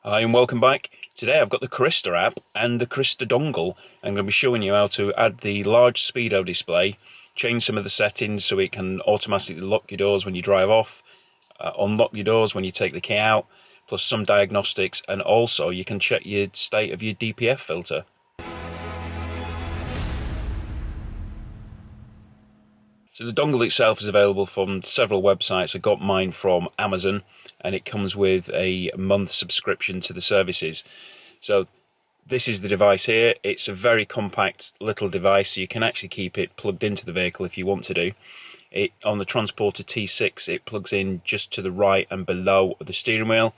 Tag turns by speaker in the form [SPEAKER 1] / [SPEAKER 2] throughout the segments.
[SPEAKER 1] Hi and welcome back. Today I've got the Carista app and the Carista dongle. I'm going to be showing you how to add the large speedo display, change some of the settings so it can automatically lock your doors when you drive off, unlock your doors when you take the key out, plus some diagnostics, and also you can check your state of your DPF filter. So the dongle itself is available from several websites. I got mine from Amazon and it comes with a month subscription to the services. So this is the device here. It's a very compact little device, so you can actually keep it plugged into the vehicle if you want to do. On the Transporter T6 it plugs in just to the right and below the steering wheel.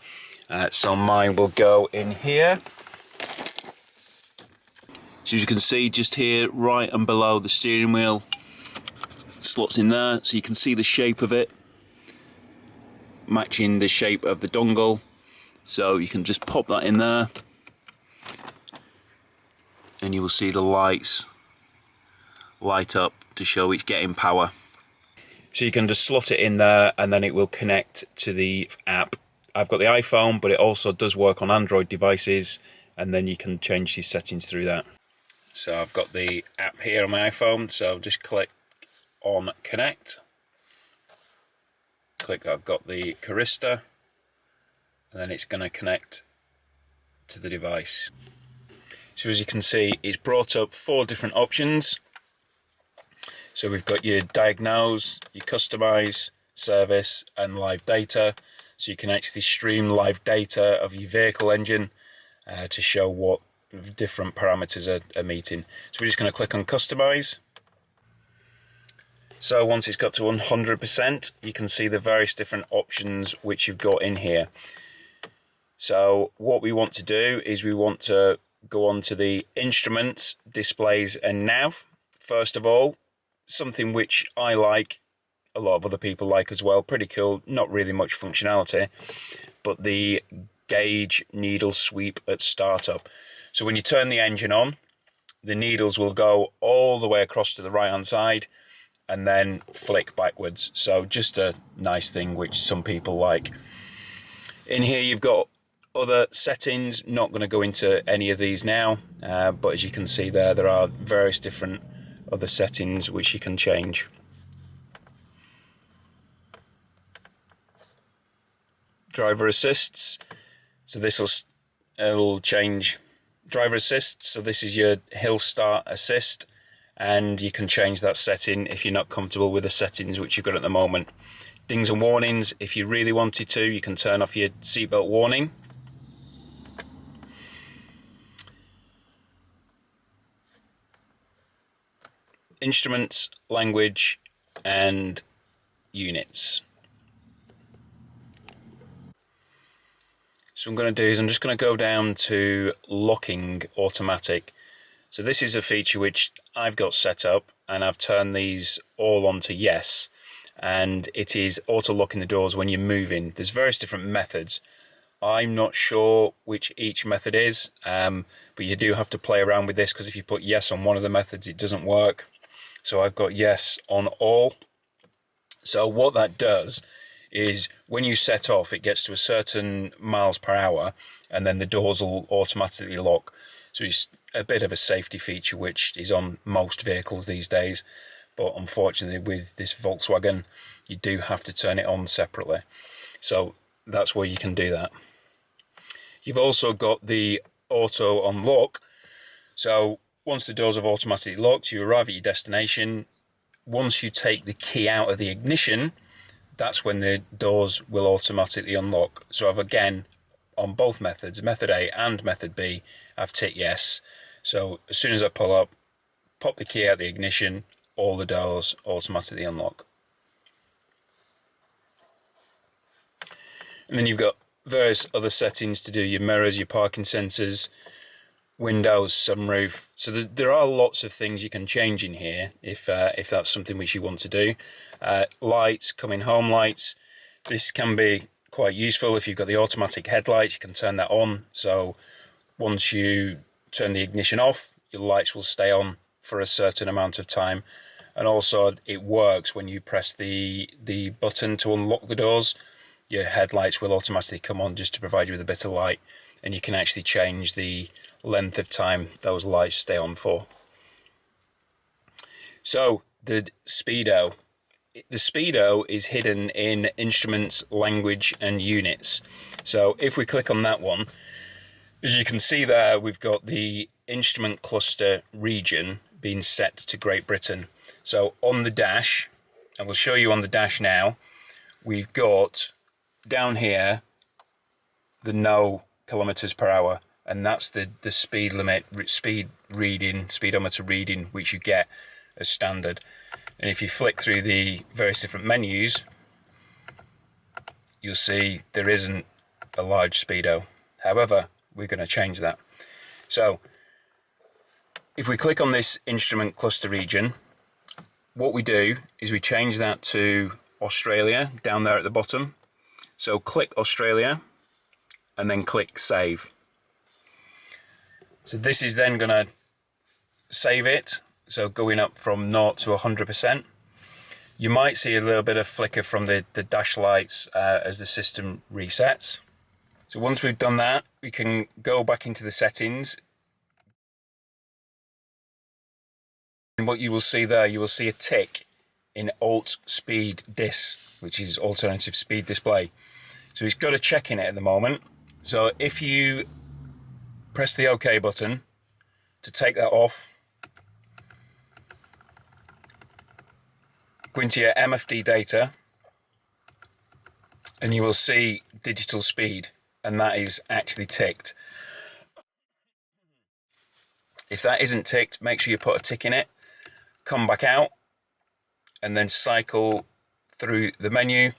[SPEAKER 1] So mine will go in here. So as you can see, just here right and below the steering wheel, slots in there, so you can see the shape of it matching the shape of the dongle, so you can just pop that in there and you will see the lights light up to show it's getting power. So you can just slot it in there and then it will connect to the app. I've got the iPhone, but it also does work on Android devices, and then you can change these settings through that. So I've got the app here on my iPhone, so just click on connect, click I've got the Carista, and then it's going to connect to the device. So as you can see, it's brought up 4 different options. So we've got your diagnose, your customize, service and live data. So you can actually stream live data of your vehicle engine to show what different parameters are meeting. So we're just going to click on customize. So once it's got to 100%, you can see the various different options which you've got in here. So what we want to do is we want to go on to the instruments, displays and nav. First of all, something which I like, a lot of other people like as well, pretty cool, not really much functionality, but the gauge needle sweep at startup. So when you turn the engine on, the needles will go all the way across to the right hand side and then flick backwards. So just a nice thing which some people like. In here you've got other settings, not going to go into any of these now, but as you can see there are various different other settings which you can change. Driver assists, so this will change driver assists. So this is your hill start assist, and you can change that setting if you're not comfortable with the settings which you've got at the moment. Dings and warnings, if you really wanted to, you can turn off your seatbelt warning. Instruments, language and units. So what I'm going to do is I'm just going to go down to locking automatic. So this is a feature which I've got set up, and I've turned these all on to yes, and it is auto locking the doors when you're moving. There's various different methods. I'm not sure which each method is, but you do have to play around with this, because if you put yes on one of the methods it doesn't work. So I've got yes on all. So what that does is when you set off, it gets to a certain miles per hour and then the doors will automatically lock. So it's a bit of a safety feature which is on most vehicles these days, but unfortunately with this Volkswagen you do have to turn it on separately. So that's where you can do that. You've also got the auto unlock. So once the doors have automatically locked, you arrive at your destination. Once you take the key out of the ignition, that's when the doors will automatically unlock. So I've again, on both methods, method A and method B, I've ticked yes. So as soon as I pull up, pop the key out of the ignition, all the doors automatically unlock. And then you've got various other settings to do your mirrors, your parking sensors, windows, sunroof. So there are lots of things you can change in here if that's something which you want to do. Lights, coming home lights. This can be quite useful if you've got the automatic headlights. You can turn that on, so once you turn the ignition off, your lights will stay on for a certain amount of time. And also it works when you press the button to unlock the doors. Your headlights will automatically come on just to provide you with a bit of light and you can actually change the length of time those lights stay on for. So the Speedo. The Speedo is hidden in instruments, language and units. So if we click on that one, as you can see there, we've got the instrument cluster region being set to Great Britain. So on the dash, and we'll show you on the dash now, we've got down here the no kilometers per hour, and that's the speed limit, speed reading, speedometer reading, which you get as standard. And if you flick through the various different menus, you'll see there isn't a large speedo. However, we're going to change that. So if we click on this instrument cluster region, what we do is we change that to Australia down there at the bottom. So click Australia and then click save. So this is then going to save it. So going up from 0 to 100%. You might see a little bit of flicker from the dash lights as the system resets. So once we've done that, we can go back into the settings. And what you will see there, you will see a tick in Alt Speed Dis, which is alternative speed display. So it's got a check in it at the moment. So if you press the OK button to take that off, go into your MFD data and you will see digital speed, and that is actually ticked. If that isn't ticked, make sure you put a tick in it, come back out and then cycle through the menu,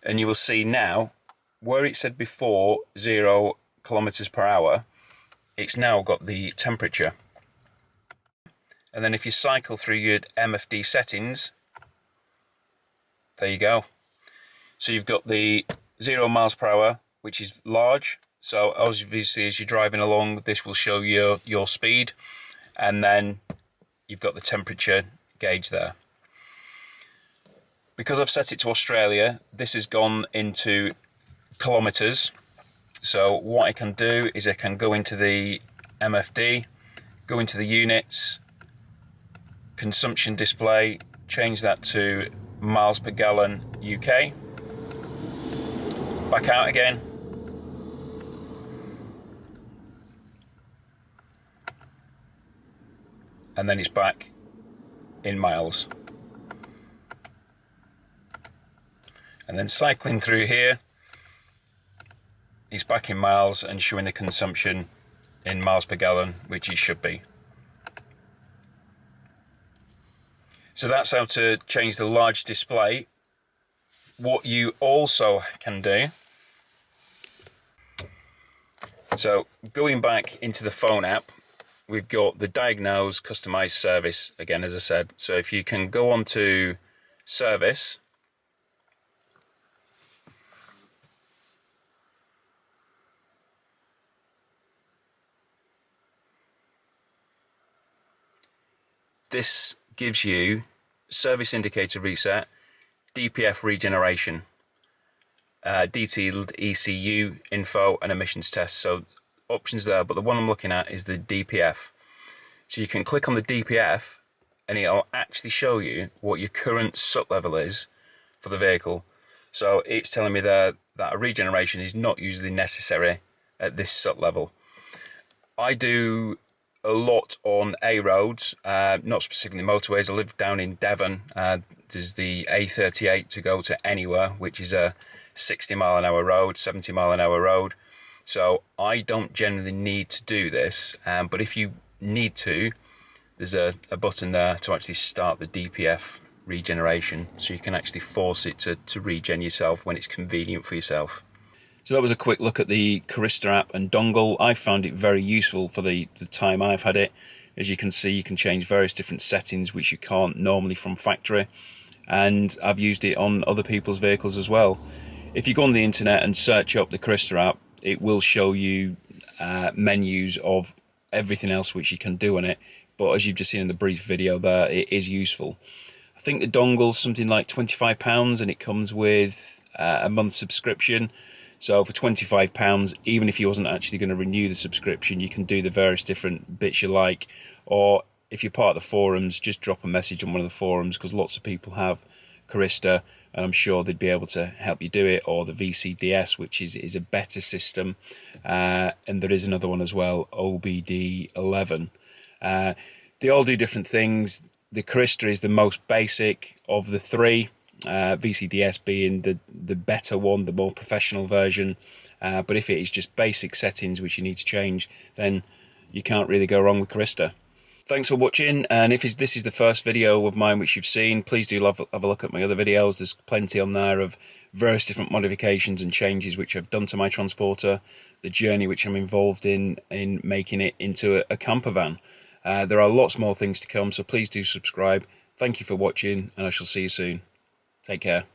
[SPEAKER 1] and you will see now where it said before 0 kilometers per hour, it's now got the temperature. And then if you cycle through your MFD settings, there you go. So you've got the 0 miles per hour, which is large. So obviously as you're driving along, this will show you your speed. And then you've got the temperature gauge there. Because I've set it to Australia, this has gone into kilometers. So what I can do is I can go into the MFD, go into the units, consumption display, change that to miles per gallon UK, back out again, and then it's back in miles. And then cycling through here, it's back in miles and showing the consumption in miles per gallon, which it should be. So that's how to change the large display. What you also can do, so going back into the phone app, we've got the diagnose customized service again, as I said. So if you can go on to service, this gives you service indicator reset, DPF regeneration, detailed ECU info and emissions tests. So options there, but the one I'm looking at is the DPF. So you can click on the DPF and it'll actually show you what your current soot level is for the vehicle. So it's telling me there that a regeneration is not usually necessary at this soot level. I do a lot on A roads, not specifically motorways. I live down in Devon. There's the A38 to go to anywhere, which is a 60 mile an hour road, 70 mile an hour road. So I don't generally need to do this, but if you need to, there's a button there to actually start the DPF regeneration, so you can actually force it to regen yourself when it's convenient for yourself. So that was a quick look at the Carista app and dongle. I found it very useful for the time I've had it. As you can see, you can change various different settings which you can't normally from factory, and I've used it on other people's vehicles as well. If you go on the internet and search up the Carista app, it will show you menus of everything else which you can do on it, but as you've just seen in the brief video there, it is useful. I think the dongle's something like £25 and it comes with a month's subscription. So for £25, even if you wasn't actually going to renew the subscription, you can do the various different bits you like. Or if you're part of the forums, just drop a message on one of the forums, because lots of people have Carista, and I'm sure they'd be able to help you do it, or the VCDS, which is a better system. And there is another one as well, OBD11. They all do different things. The Carista is the most basic of the three, VCDS being the better one, the more professional version. But if it is just basic settings which you need to change, then you can't really go wrong with Carista. Thanks for watching, and if this is the first video of mine which you've seen, please do have a look at my other videos. There's plenty on there of various different modifications and changes which I've done to my transporter, the journey which I'm involved in making it into a camper van. There are lots more things to come, so please do subscribe. Thank you for watching, and I shall see you soon. Take care.